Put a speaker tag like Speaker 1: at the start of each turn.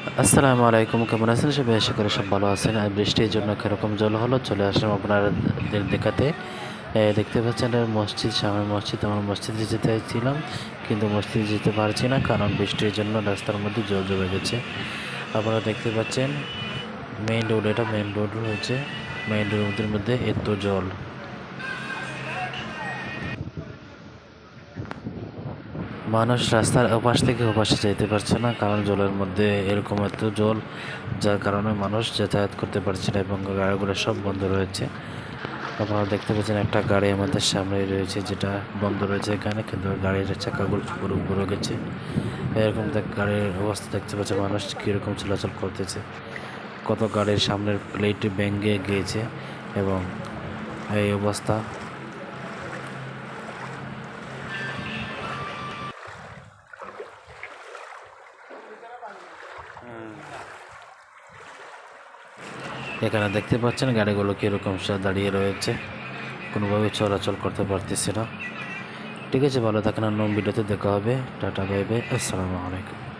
Speaker 1: আসসালামু আলাইকুম, কেমন আছেন সবাই? আশা করি সব ভালো আছেন। আর বৃষ্টির জন্য কীরকম জল হলো চলে আসলাম আপনাদের দেখাতে। দেখতে পাচ্ছেন এটা মসজিদ, সামনে মসজিদ। আমার মসজিদে যেতে চাইছিলাম কিন্তু মসজিদে যেতে পারছি না, কারণ বৃষ্টির জন্য রাস্তার মধ্যে জল জমে গেছে। আপনারা দেখতে পাচ্ছেন মেইন রোড, এটা মেইন রোড রয়েছে। মেইন রোডের মধ্যে এত জল। মানুষ রাস্তার ওপাশ থেকে ওপাশে যেতে পারছে না, কারণ জলের মধ্যে এরকম এত জল, যার কারণে মানুষ যাতায়াত করতে পারছে না এবং গাড়িগুলো সব বন্ধ রয়েছে। আপনারা দেখতে পাচ্ছেন একটা গাড়ি আমাদের সামনে রয়েছে, যেটা বন্ধ রয়েছে এখানে, কিন্তু গাড়ির চাকাগুলো পুরো পুরো গেছে। এরকম গাড়ির অবস্থা দেখতে পাচ্ছে, মানুষ কীরকম চলাচল করতেছে। কত গাড়ির সামনের প্লেট ভেঙে গিয়েছে এবং এই অবস্থা। এখানে দেখতে পাচ্ছেন গাড়িগুলো কীরকম দাঁড়িয়ে রয়েছে, কোনোভাবে চলাচল করতে পারতেছে না। ঠিক আছে, ভালো থাকেন, অন্য ভিডিওতে দেখা হবে। টাটা, বাই বাই, আসসালামু আলাইকুম।